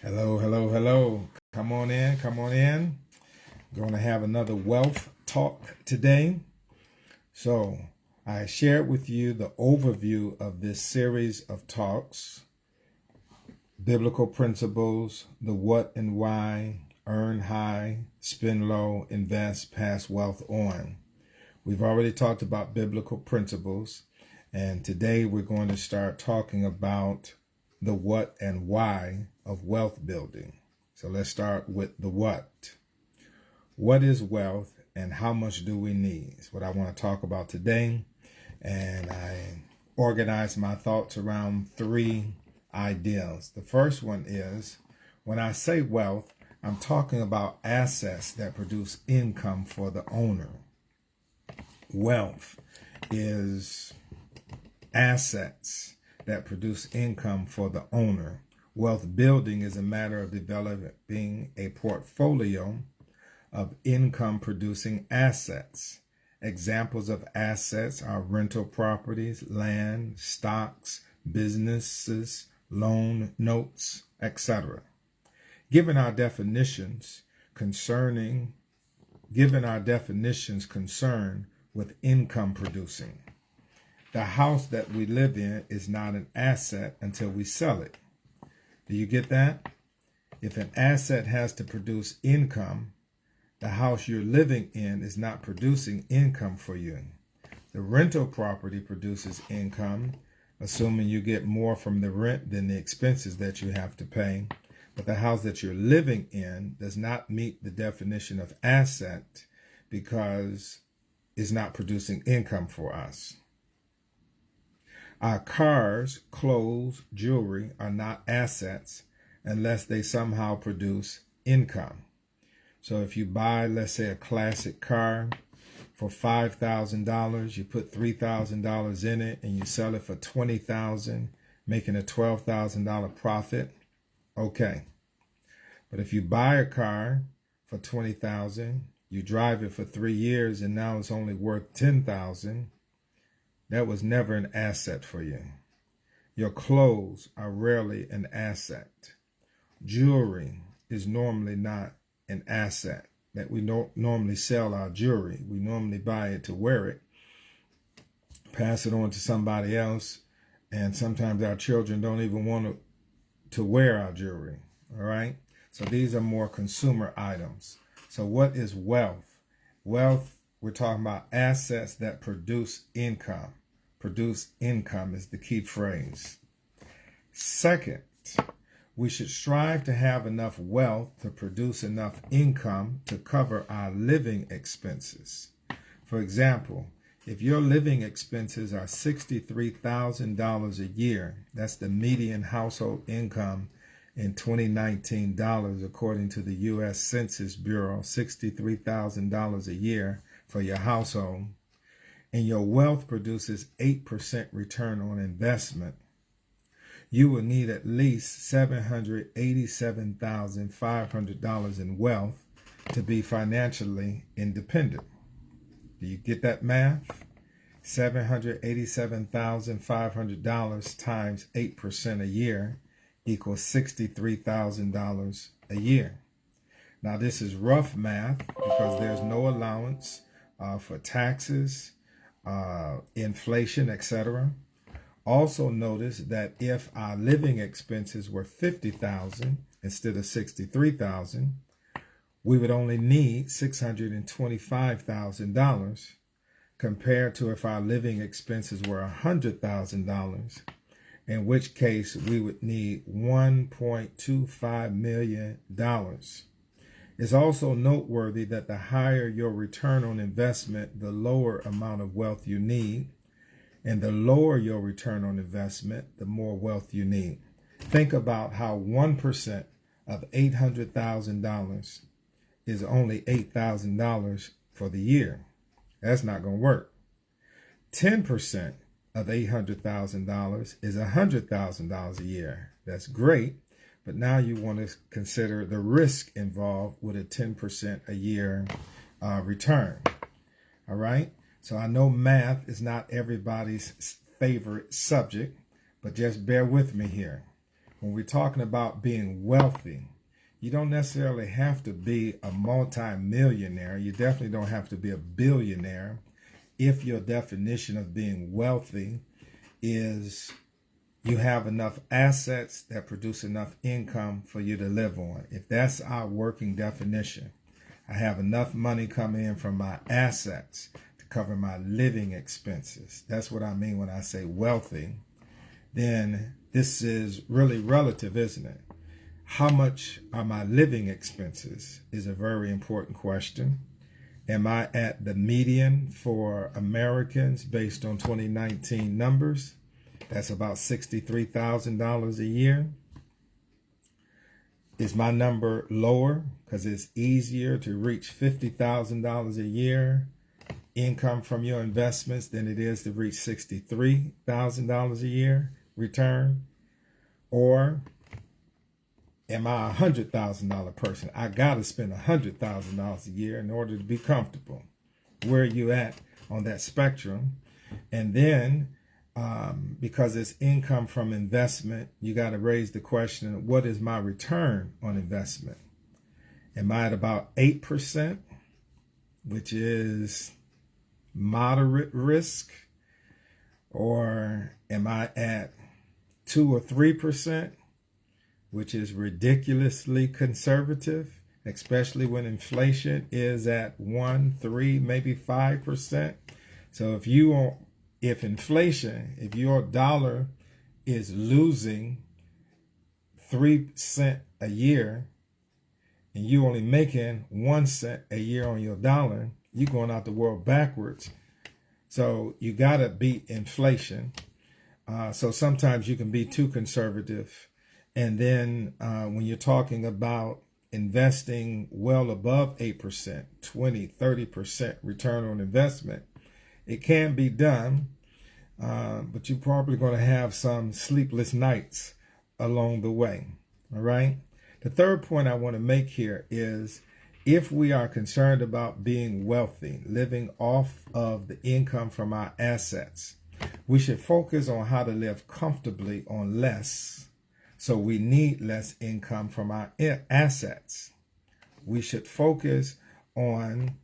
Hello, hello, hello. Come on in, come on in. Going to have another wealth talk today. So, I shared with you the overview of this series of talks: biblical principles, the what and why, earn high, spend low, invest, pass wealth on. We've already talked about biblical principles, and today we're going to start talking about the what and why of wealth building. So let's start with the what. What is wealth and how much do we need? Is what I want to talk about today. And I organized my thoughts around three ideas. The first one is, when I say wealth, I'm talking about assets that produce income for the owner. Wealth is assets that produce income for the owner. Wealth building is a matter of developing a portfolio of income producing assets. Examples of assets are rental properties, land, stocks, businesses, loan notes, etc. Given our definitions concern with income producing, the house that we live in is not an asset until we sell it. Do you get that? If an asset has to produce income, the house you're living in is not producing income for you. The rental property produces income, assuming you get more from the rent than the expenses that you have to pay. But the house that you're living in does not meet the definition of asset because it's not producing income for us. Our cars, clothes, jewelry are not assets unless they somehow produce income. So if you buy, let's say, a classic car for $5,000, you put $3,000 in it and you sell it for $20,000, making a $12,000 profit, okay. But if you buy a car for $20,000, you drive it for 3 years and now it's only worth $10,000, that was never an asset for you. Your clothes are rarely an asset. Jewelry is normally not an asset. That we don't normally sell our jewelry. We normally buy it to wear it, pass it on to somebody else, and sometimes our children don't even want to wear our jewelry. All right? So these are more consumer items. So what is wealth? Wealth, we're talking about assets that produce income. Produce income is the key phrase. Second, we should strive to have enough wealth to produce enough income to cover our living expenses. For example, if your living expenses are $63,000 a year, that's the median household income in 2019 dollars, according to the U.S. Census Bureau, $63,000 a year for your household, and your wealth produces 8% return on investment, you will need at least $787,500 in wealth to be financially independent. Do you get that math? $787,500 times 8% a year equals $63,000 a year. Now this is rough math because there's no allowance for taxes, inflation, etc. Also notice that if our living expenses were $50,000 instead of $63,000, we would only need $625,000 compared to if our living expenses were $100,000, in which case we would need $1.25 million. It's also noteworthy that the higher your return on investment, the lower amount of wealth you need. And the lower your return on investment, the more wealth you need. Think about how 1% of $800,000 is only $8,000 for the year. That's not going to work. 10% of $800,000 is $100,000 a year. That's great, but now you want to consider the risk involved with a 10% a year return. All right? So I know math is not everybody's favorite subject, but just bear with me here. when we're talking about being wealthy, you don't necessarily have to be a multi-millionaire. You definitely don't have to be a billionaire if your definition of being wealthy is you have enough assets that produce enough income for you to live on. If that's our working definition, I have enough money coming in from my assets to cover my living expenses. That's what I mean when I say wealthy. Then this is really relative, isn't it? How much are my living expenses is a very important question. Am I at the median for Americans based on 2019 numbers? That's about $63,000 a year. Is my number lower because it's easier to reach $50,000 a year income from your investments than it is to reach $63,000 a year return? Or am I a $100,000 person? I got to spend $100,000 a year in order to be comfortable. Where are you at on that spectrum? And then, because it's income from investment, you got to raise the question, what is my return on investment? Am I at about 8%, which is moderate risk? Or am I at 2 or 3%, which is ridiculously conservative, especially when inflation is at 1, 3, maybe 5%? So if your dollar is losing 3 cents a year and you only making 1 cent a year on your dollar, you're going out the world backwards. So you got to beat inflation. So sometimes you can be too conservative. And then when you're talking about investing well above 8%, 20, 30% return on investment, it can be done, but you're probably going to have some sleepless nights along the way. All right. The third point I want to make here is if we are concerned about being wealthy, living off of the income from our assets, we should focus on how to live comfortably on less. So we need less income from our assets. We should focus on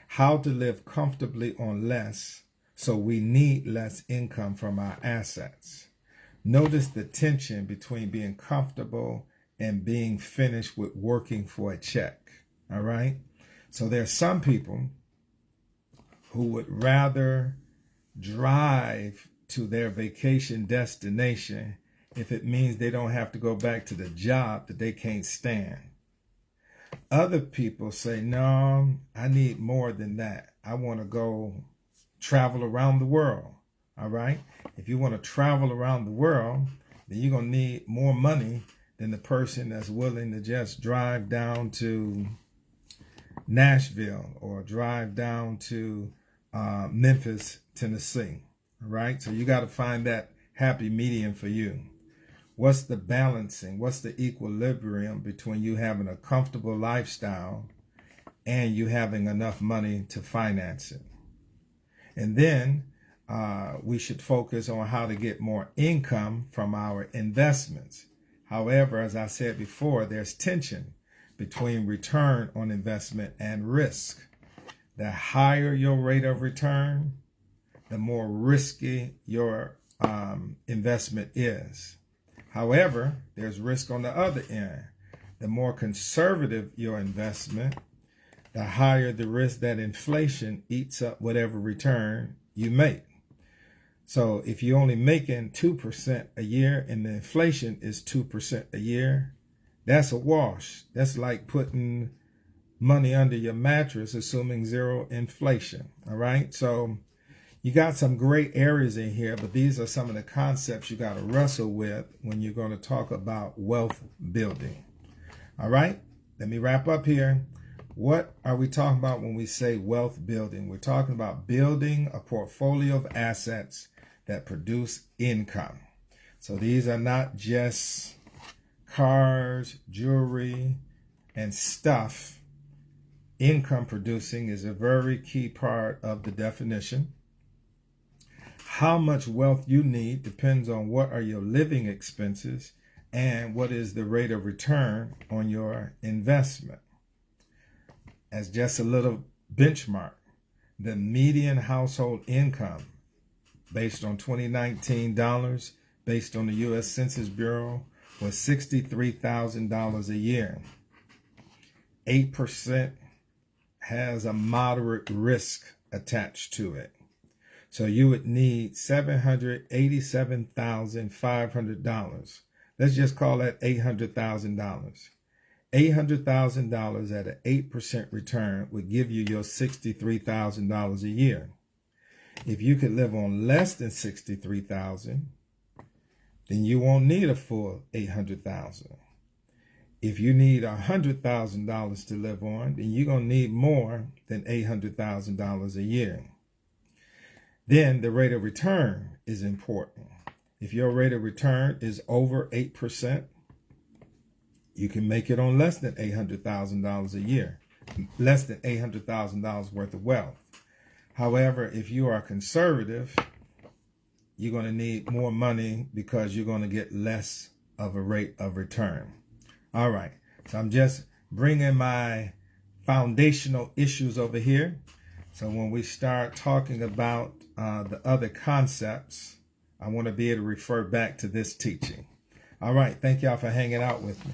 how to live comfortably on less. So we need less income from our assets. Notice the tension between being comfortable and being finished with working for a check. All right. So there's some people who would rather drive to their vacation destination if it means they don't have to go back to the job that they can't stand. Other people say, no, I need more than that. I want to go travel around the world. All right. If you want to travel around the world, then you're going to need more money than the person that's willing to just drive down to Nashville or drive down to Memphis, Tennessee. All right. So you got to find that happy medium for you. What's the balancing? What's the equilibrium between you having a comfortable lifestyle and you having enough money to finance it? And then we should focus on how to get more income from our investments. However, as I said before, there's tension between return on investment and risk. The higher your rate of return, the more risky your investment is. However, there's risk on the other end. The more conservative your investment, the higher the risk that inflation eats up whatever return you make. So if you're only making 2% a year and the inflation is 2% a year, that's a wash. That's like putting money under your mattress, assuming zero inflation. All right. So you got some great areas in here, but these are some of the concepts you got to wrestle with when you're going to talk about wealth building. All right. Let me wrap up here. What are we talking about when we say wealth building? We're talking about building a portfolio of assets that produce income. So these are not just cars, jewelry, and stuff. Income producing is a very key part of the definition. How much wealth you need depends on what are your living expenses and what is the rate of return on your investment. As just a little benchmark, the median household income based on 2019 dollars, based on the U.S. Census Bureau, was $63,000 a year. 8% has a moderate risk attached to it. So you would need $787,500. Let's just call that $800,000. $800,000 at an 8% return would give you your $63,000 a year. If you could live on less than $63,000, then you won't need a full $800,000. If you need $100,000 to live on, then you're going to need more than $800,000 a year. Then the rate of return is important. If your rate of return is over 8%, you can make it on less than $800,000 a year, less than $800,000 worth of wealth. However, if you are conservative, you're going to need more money because you're going to get less of a rate of return. All right, so I'm just bringing my foundational issues over here. So when we start talking about the other concepts, I want to be able to refer back to this teaching. All right, thank y'all for hanging out with me.